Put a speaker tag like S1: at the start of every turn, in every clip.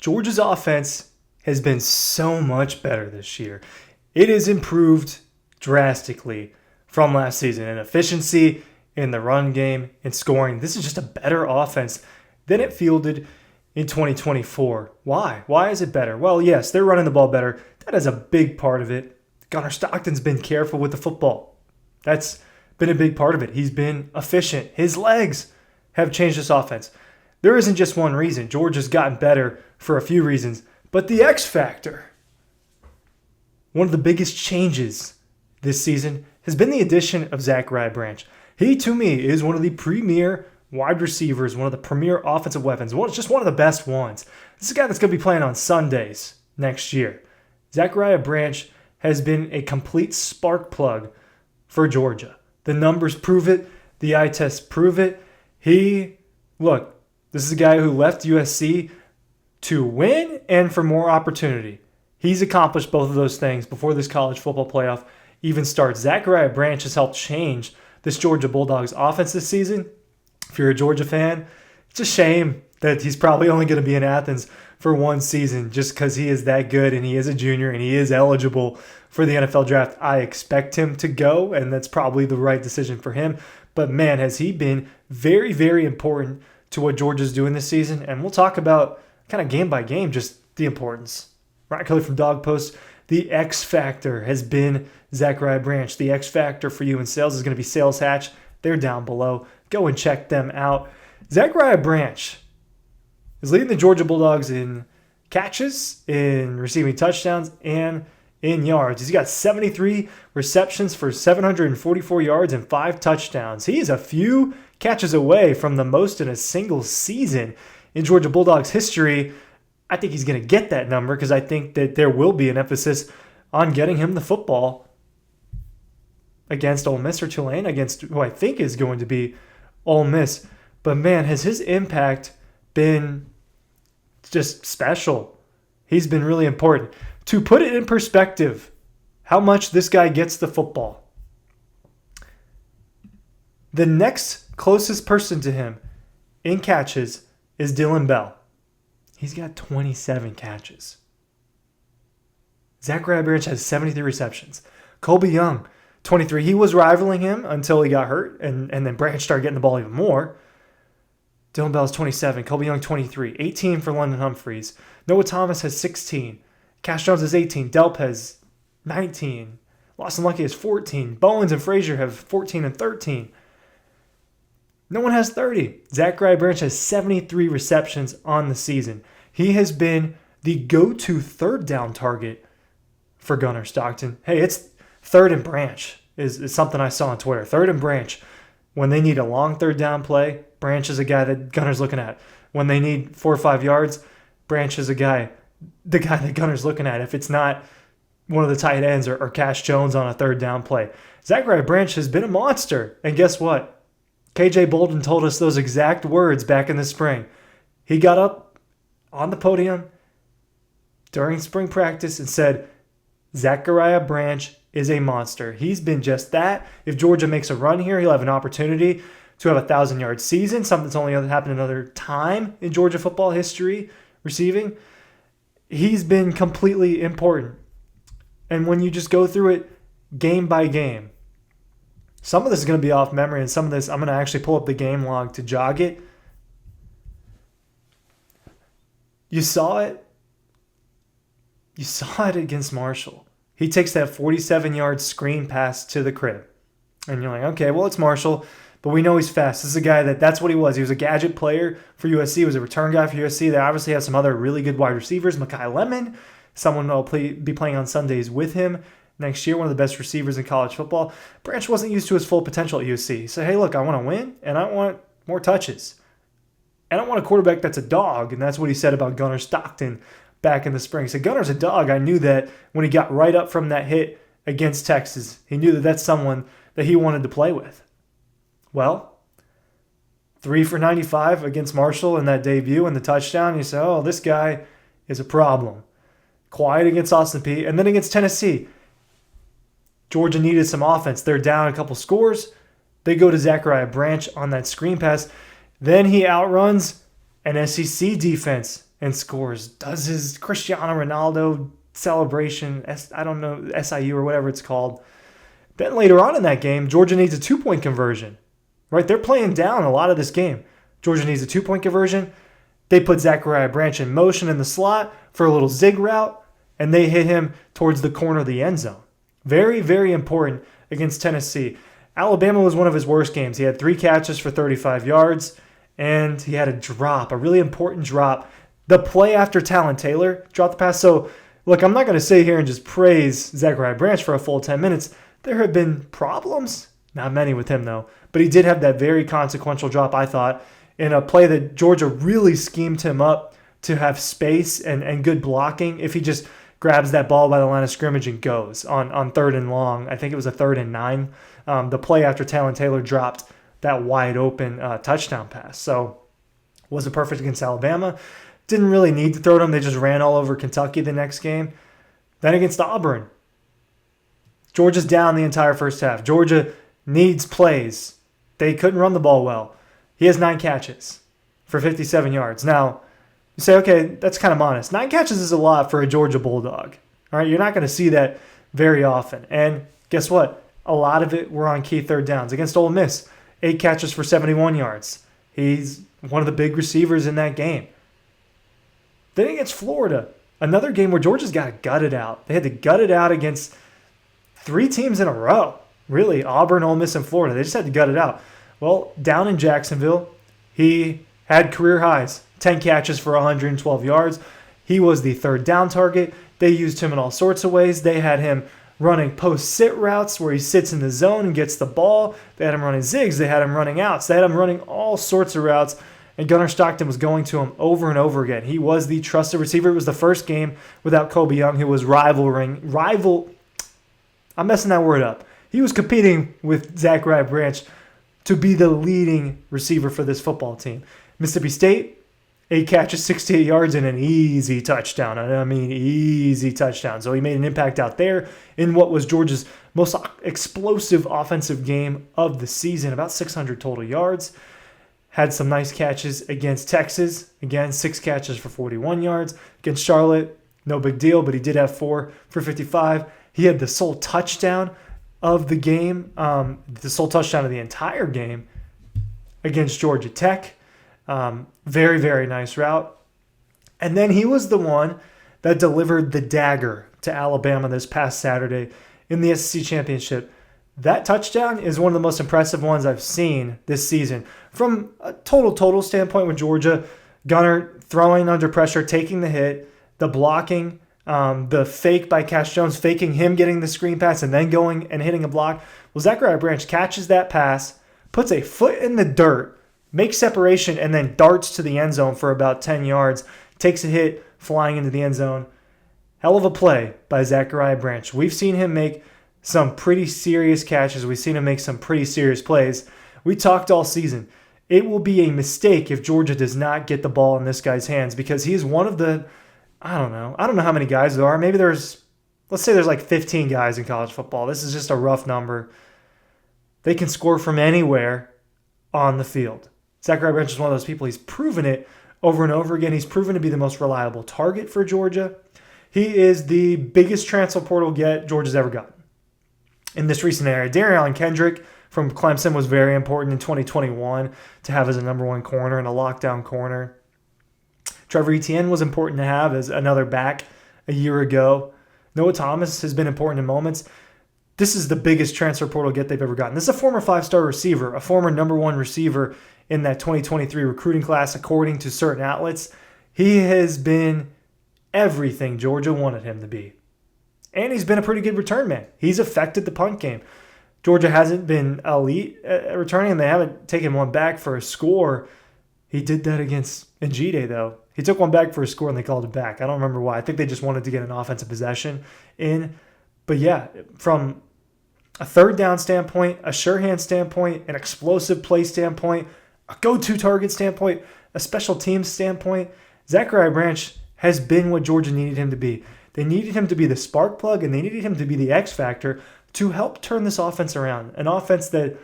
S1: Georgia's offense has been so much better this year. It has improved drastically from last season in efficiency, in the run game, in scoring. This is just a better offense than it fielded in 2024. Why? Why is it better? Well, yes, they're running the ball better. That is a big part of it. Gunnar Stockton's been careful with the football. That's been a big part of it. He's been efficient. His legs have changed this offense. There isn't just one reason. Georgia's gotten better for a few reasons. But the X factor, one of the biggest changes this season, has been the addition of Zachariah Branch. He, to me, is one of the premier wide receivers, one of the premier offensive weapons, just one of the best ones. This is a guy that's going to be playing on Sundays next year. Zachariah Branch has been a complete spark plug for Georgia. The numbers prove it. The eye tests prove it. This is a guy who left USC to win and for more opportunity. He's accomplished both of those things before this college football playoff even starts. Zachariah Branch has helped change this Georgia Bulldogs offense this season. If you're a Georgia fan, it's a shame that he's probably only going to be in Athens for one season just because he is that good and he is a junior and he is eligible for the NFL draft. I expect him to go, and that's probably the right decision for him. But man, has he been very, very important to what Georgia's doing this season. And we'll talk about kind of game by game, just the importance. Ryan Kelly from Dawg posts, the X factor has been Zachariah Branch. The X factor for you in sales is going to be Sales Hatch. They're down below. Go and check them out. Zachariah Branch is leading the Georgia Bulldogs in catches, in receiving touchdowns, and in yards. He's got 73 receptions for 744 yards and 5 touchdowns. He is a few catches away from the most in a single season in Georgia Bulldogs history. I think he's going to get that number because I think that there will be an emphasis on getting him the football against Ole Miss or Tulane, against who I think is going to be Ole Miss. But man, has his impact been just special. He's been really important. To put it in perspective, how much this guy gets the football. The next closest person to him in catches is Dylan Bell. He's got 27 catches. Zachariah Branch has 73 receptions. Colby Young, 23. He was rivaling him until he got hurt, and then Branch started getting the ball even more. Dylan Bell's 27. Colby Young, 23. 18 for London Humphreys. Noah Thomas has 16. Cash Jones has 18. Delp has 19. Lawson Lucky has 14. Bowens and Frazier have 14 and 13. No one has 30. Zachariah Branch has 73 receptions on the season. He has been the go-to third down target for Gunnar Stockton. Hey, it's third and Branch is something I saw on Twitter. Third and Branch. When they need a long third down play, Branch is a guy that Gunner's looking at. When they need 4 or 5 yards, Branch is the guy that Gunner's looking at. If it's not one of the tight ends or Cash Jones on a third down play. Zachariah Branch has been a monster. And guess what? KJ Bolden told us those exact words back in the spring. He got up on the podium during spring practice and said, Zachariah Branch is a monster. He's been just that. If Georgia makes a run here, he'll have an opportunity to have a 1,000-yard season, something that's only happened another time in Georgia football history, receiving. He's been completely important. And when you just go through it game by game, some of this is going to be off memory, and some of this I'm going to actually pull up the game log to jog it. You saw it. You saw it against Marshall. He takes that 47-yard screen pass to the crib. And you're like, okay, well, it's Marshall, but we know he's fast. This is a guy that's what he was. He was a gadget player for USC. He was a return guy for USC. They obviously have some other really good wide receivers. Mekhi Lemon, someone will be playing on Sundays with him next year, one of the best receivers in college football. Branch wasn't used to his full potential at USC. He said, hey, look, I want to win, and I want more touches. And I want a quarterback that's a dog, and that's what he said about Gunnar Stockton back in the spring. He said, Gunner's a dog. I knew that when he got right up from that hit against Texas. He knew that that's someone that he wanted to play with. Well, 3 for 95 against Marshall in that debut and the touchdown. You say, oh, this guy is a problem. Quiet against Austin Peay. And then against Tennessee, Georgia needed some offense. They're down a couple scores. They go to Zachariah Branch on that screen pass. Then he outruns an SEC defense and scores. Does his Cristiano Ronaldo celebration, I don't know, SIU or whatever it's called. Then later on in that game, Georgia needs a 2-point conversion. Right? They're playing down a lot of this game. Georgia needs a 2-point conversion. They put Zachariah Branch in motion in the slot for a little zig route, and they hit him towards the corner of the end zone. Very, very important against Tennessee. Alabama was one of his worst games. He had 3 catches for 35 yards, and he had a drop, a really important drop. The play after Talon Taylor dropped the pass. So, look, I'm not going to sit here and just praise Zachariah Branch for a full 10 minutes. There have been problems. Not many with him, though. But he did have that very consequential drop, I thought, in a play that Georgia really schemed him up to have space and good blocking. If he just grabs that ball by the line of scrimmage and goes on 3rd and long. I think it was a 3rd and 9. The play after Talon Taylor dropped that wide open touchdown pass. So wasn't perfect against Alabama. Didn't really need to throw to him. They just ran all over Kentucky the next game. Then against Auburn, Georgia's down the entire first half. Georgia needs plays. They couldn't run the ball well. He has 9 catches for 57 yards. Now, you say, okay, that's kind of modest. 9 catches is a lot for a Georgia Bulldog. All right, you're not going to see that very often. And guess what? A lot of it were on key 3rd downs. Against Ole Miss, 8 catches for 71 yards. He's one of the big receivers in that game. Then against Florida, another game where Georgia's got to gut it out. They had to gut it out against 3 teams in a row. Really, Auburn, Ole Miss, and Florida. They just had to gut it out. Well, down in Jacksonville, he had career highs. 10 catches for 112 yards. He was the 3rd down target. They used him in all sorts of ways. They had him running post-sit routes where he sits in the zone and gets the ball. They had him running zigs. They had him running outs. They had him running all sorts of routes. And Gunnar Stockton was going to him over and over again. He was the trusted receiver. It was the first game without Kobe Young, who was I'm messing that word up. He was competing with Zachariah Branch to be the leading receiver for this football team. Mississippi State, 8 catches, 68 yards, and an easy touchdown. I mean, easy touchdown. So he made an impact out there in what was Georgia's most explosive offensive game of the season, about 600 total yards. Had some nice catches against Texas. Again, 6 catches for 41 yards. Against Charlotte, no big deal, but he did have 4 for 55. He had the sole touchdown of the game, the sole touchdown of the entire game against Georgia Tech. Very, very nice route. And then he was the one that delivered the dagger to Alabama this past Saturday in the SEC Championship. That touchdown is one of the most impressive ones I've seen this season. From a total standpoint with Georgia, Gunnar throwing under pressure, taking the hit, the blocking, the fake by Cash Jones, faking him getting the screen pass and then going and hitting a block. Well, Zachariah Branch catches that pass, puts a foot in the dirt, makes separation, and then darts to the end zone for about 10 yards, takes a hit, flying into the end zone. Hell of a play by Zachariah Branch. We've seen him make some pretty serious catches. We've seen him make some pretty serious plays. We talked all season. It will be a mistake if Georgia does not get the ball in this guy's hands because he's one of the, I don't know how many guys there are. Maybe let's say there's like 15 guys in college football. This is just a rough number. They can score from anywhere on the field. Zachariah Branch is one of those people. He's proven it over and over again. He's proven to be the most reliable target for Georgia. He is the biggest transfer portal get Georgia's ever gotten in this recent era. Darion Kendrick from Clemson was very important in 2021 to have as a number 1 corner and a lockdown corner. Trevor Etienne was important to have as another back a year ago. Noah Thomas has been important in moments. This is the biggest transfer portal get they've ever gotten. This is a former 5-star receiver, a former number 1 receiver in that 2023 recruiting class, according to certain outlets. He has been everything Georgia wanted him to be. And he's been a pretty good return man. He's affected the punt game. Georgia hasn't been elite at returning, and they haven't taken one back for a score. He did that against Njide, though. He took one back for a score, and they called it back. I don't remember why. I think they just wanted to get an offensive possession in. But yeah, from a 3rd down standpoint, a sure hand standpoint, an explosive play standpoint, a go-to target standpoint, a special teams standpoint, Zachariah Branch has been what Georgia needed him to be. They needed him to be the spark plug, and they needed him to be the X factor to help turn this offense around. An offense that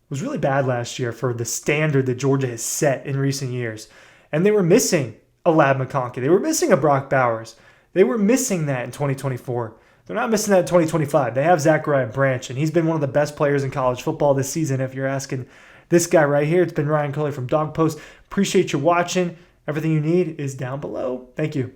S1: was really bad last year for the standard that Georgia has set in recent years. And they were missing a Lab McConkey. They were missing a Brock Bowers. They were missing that in 2024. They're not missing that in 2025. They have Zachariah Branch, and he's been one of the best players in college football this season. If you're asking this guy right here, it's been Ryan Curley from Dawg Post. Appreciate you watching. Everything you need is down below. Thank you.